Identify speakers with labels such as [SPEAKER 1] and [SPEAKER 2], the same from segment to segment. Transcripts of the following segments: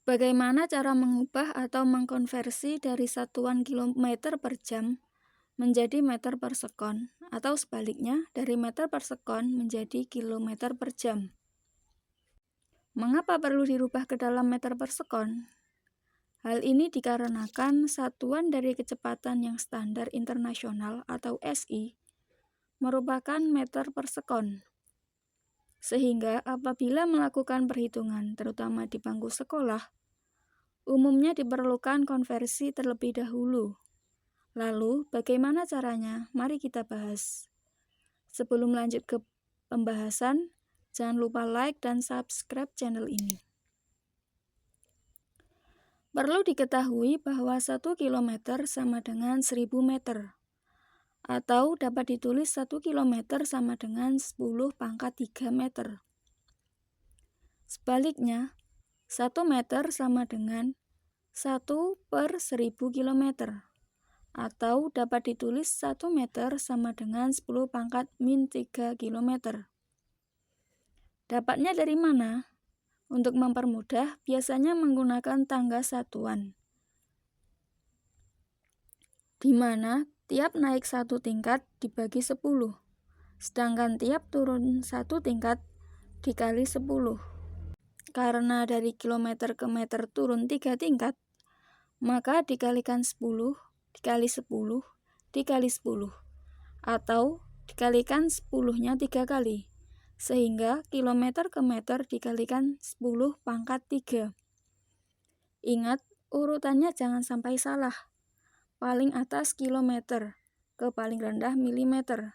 [SPEAKER 1] Bagaimana cara mengubah atau mengkonversi dari satuan kilometer per jam menjadi meter per sekon, atau sebaliknya dari meter per sekon menjadi kilometer per jam? Mengapa perlu dirubah ke dalam meter per sekon? Hal ini dikarenakan satuan dari kecepatan yang standar internasional atau SI merupakan meter per sekon. Sehingga apabila melakukan perhitungan, terutama di bangku sekolah, umumnya diperlukan konversi terlebih dahulu. Lalu, bagaimana caranya? Mari kita bahas. Sebelum lanjut ke pembahasan, jangan lupa like dan subscribe channel ini. Perlu diketahui bahwa 1 km sama dengan 1000 meter, atau dapat ditulis 1 km sama dengan 10 pangkat 3 meter. Sebaliknya, 1 meter sama dengan 1 per 1000 km, atau dapat ditulis 1 meter sama dengan 10 pangkat min 3 km. Dapatnya dari mana? Untuk mempermudah, biasanya menggunakan tangga satuan, di mana tiap naik 1 tingkat dibagi 10, sedangkan tiap turun 1 tingkat dikali 10. Karena dari kilometer ke meter turun 3 tingkat, maka dikalikan 10, dikali 10, dikali 10, atau dikalikan 10-nya 3 kali, sehingga kilometer ke meter dikalikan 10 pangkat 3. Ingat, urutannya jangan sampai salah. Paling atas kilometer, ke paling rendah milimeter,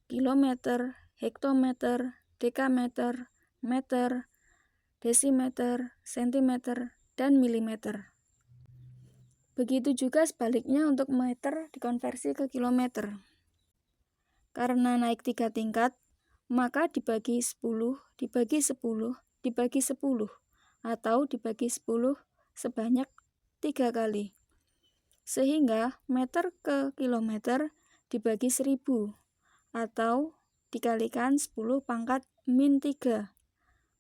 [SPEAKER 1] kilometer, hektometer, dekameter, meter, desimeter, sentimeter, dan milimeter. Begitu juga sebaliknya untuk meter dikonversi ke kilometer. Karena naik 3 tingkat, maka dibagi 10, dibagi 10, dibagi 10, atau dibagi 10 sebanyak 3 kali. Sehingga meter ke kilometer dibagi 1000, atau dikalikan 10 pangkat min 3.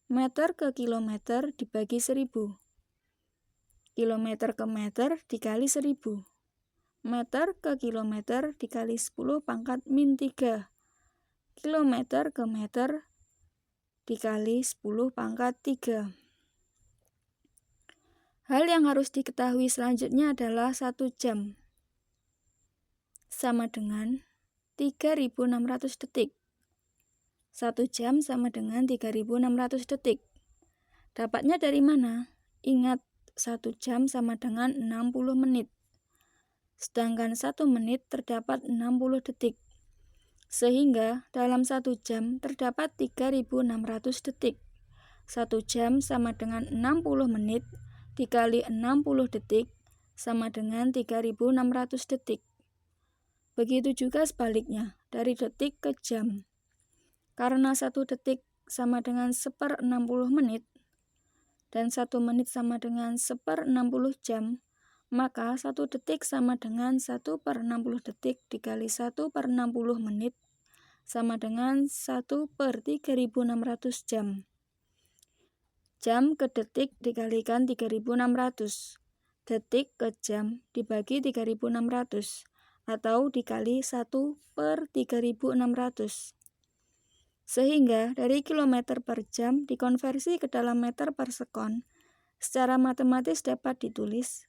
[SPEAKER 1] Meter ke kilometer dibagi 1000. Kilometer ke meter dikali 1000. Meter ke kilometer dikali 10 pangkat min 3. Kilometer ke meter dikali 10 pangkat 3. Hal yang harus diketahui selanjutnya adalah 1 jam sama dengan 3600 detik. 1 jam sama dengan 3600 detik. Dapatnya dari mana? Ingat, 1 jam sama dengan 60 menit. Sedangkan 1 menit terdapat 60 detik. Sehingga dalam 1 jam terdapat 3600 detik. 1 jam sama dengan 60 menit dikali 60 detik sama dengan 3600 detik. Begitu juga sebaliknya, dari detik ke jam. Karena 1 detik sama dengan 1/60 menit, dan 1 menit sama dengan 1/60 jam, maka 1 detik sama dengan 1/60 detik dikali 1/60 menit sama dengan 1/3600 jam. Jam ke detik dikalikan 3600. Detik ke jam dibagi 3600, atau dikali 1/3600. Sehingga dari kilometer per jam dikonversi ke dalam meter per sekon, secara matematis dapat ditulis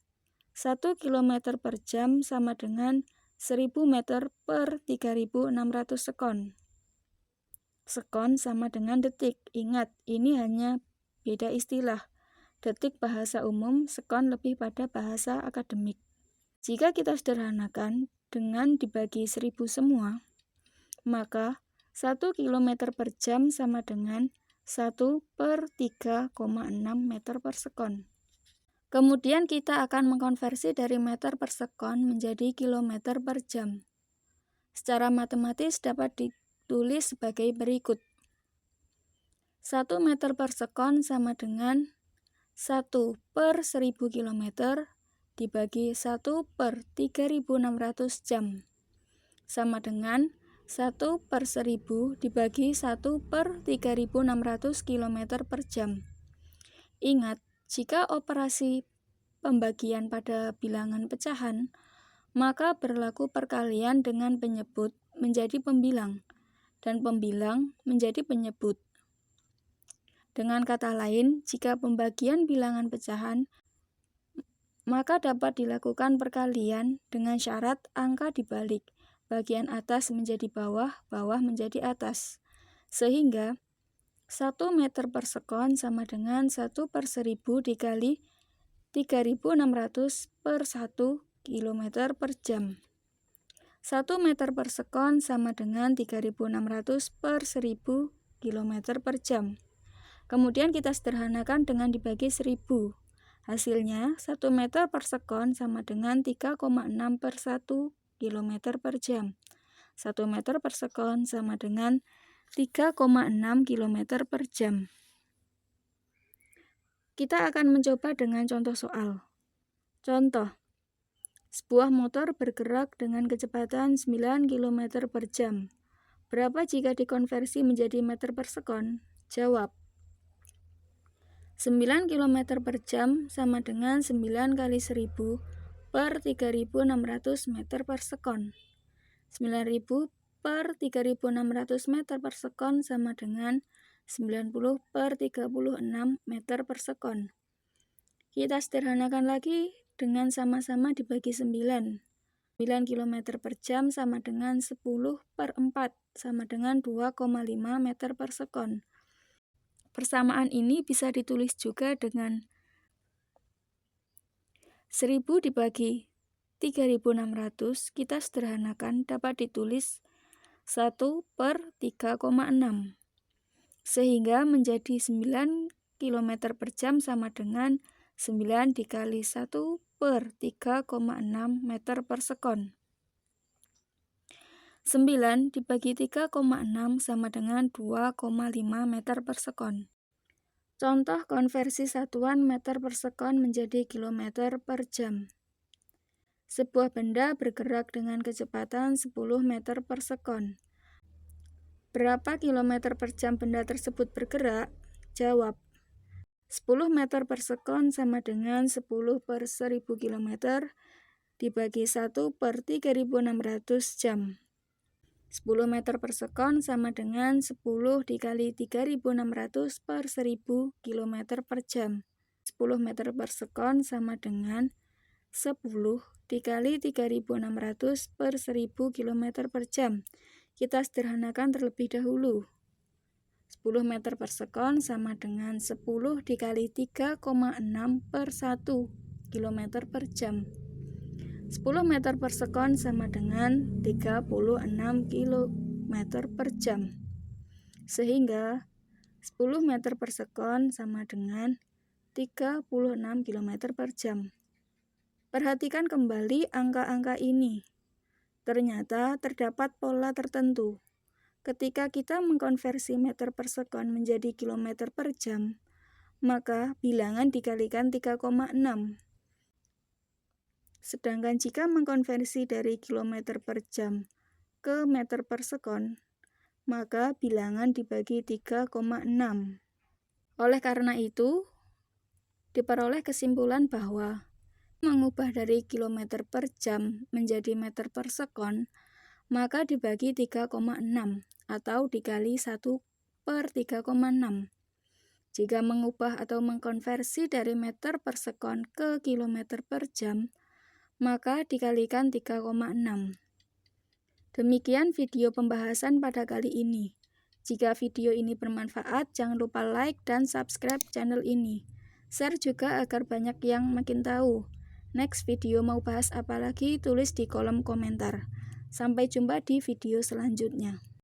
[SPEAKER 1] 1 km per jam sama dengan 1000 meter per 3600 sekon. Sekon sama dengan detik. Ingat, ini hanya beda istilah. Detik bahasa umum, sekon lebih pada bahasa akademik. Jika kita sederhanakan dengan dibagi 1000 semua, maka 1 km per jam sama dengan 1/3,6 meter per sekon. Kemudian kita akan mengkonversi dari meter per sekon menjadi kilometer per jam. Secara matematis dapat ditulis sebagai berikut. 1 meter per sekon sama dengan 1/1000 km dibagi 1/3600 jam, sama dengan 1/1000 dibagi 1/3600 km per jam. Ingat, Jika operasi pembagian pada bilangan pecahan, maka berlaku perkalian dengan penyebut menjadi pembilang, dan pembilang menjadi penyebut. Dengan kata lain, jika pembagian bilangan pecahan, maka dapat dilakukan perkalian dengan syarat angka dibalik, bagian atas menjadi bawah, bawah menjadi atas. Sehingga 1 meter per sekon sama dengan 1/1000 dikali 3600 per 1 km per jam. 1 meter per sekon sama dengan 3600 per 1000 km per jam. Kemudian kita sederhanakan dengan dibagi 1000. Hasilnya 1 meter per sekon sama dengan 3,6 per 1 km per jam. 1 meter per sekon sama dengan 3,6 km per jam. Kita akan mencoba dengan contoh soal. Contoh, sebuah motor bergerak dengan kecepatan 9 km per jam. Berapa jika dikonversi menjadi meter per sekon? Jawab. 9 km per jam sama dengan 9 kali 1000 per 3600 meter per sekon. 9000 per 3600 meter per sekon sama dengan 90 per 36 meter per sekon. Kita sederhanakan lagi dengan sama-sama dibagi 9. 9 km per jam sama dengan 10 per 4 sama dengan 2,5 meter per sekon. Persamaan ini bisa ditulis juga dengan 1000 dibagi 3600, kita sederhanakan dapat ditulis 1 per 3,6. Sehingga menjadi 9 km per jam sama dengan 9 dikali 1 per 3,6 meter per sekon. 9 dibagi 3,6 sama dengan 2,5 meter per sekon. Contoh konversi satuan meter per sekon menjadi kilometer per jam. Sebuah benda bergerak dengan kecepatan 10 meter per sekon. Berapa kilometer per jam benda tersebut bergerak? Jawab. 10 meter per sekon sama dengan 10 per 1000 km dibagi 1 per 3600 jam. 10 meter per sekon sama dengan 10 dikali 3600 per 1000 km per jam. 10 meter per sekon sama dengan 10 dikali 3600 per 1000 km per jam. Kita sederhanakan terlebih dahulu. 10 meter per sekon sama dengan 10 dikali 3,6 per 1 km per jam. 10 meter per sekon sama dengan 36 km per jam. Sehingga 10 meter per sekon sama dengan 36 km per jam. Perhatikan kembali angka-angka ini. Ternyata terdapat pola tertentu. Ketika kita mengkonversi meter per sekon menjadi kilometer per jam, maka bilangan dikalikan 3,6. Sedangkan jika mengkonversi dari kilometer per jam ke meter per sekon, maka bilangan dibagi 3,6. Oleh karena itu, diperoleh kesimpulan bahwa mengubah dari kilometer per jam menjadi meter per sekon, maka dibagi 3,6 atau dikali 1 per 3,6. Jika mengubah atau mengkonversi dari meter per sekon ke kilometer per jam, maka dikalikan 3,6. Demikian video pembahasan pada kali ini. Jika video ini bermanfaat, jangan lupa like dan subscribe channel ini. Share juga agar banyak yang makin tahu. Next video mau bahas apa lagi, tulis di kolom komentar. Sampai jumpa di video selanjutnya.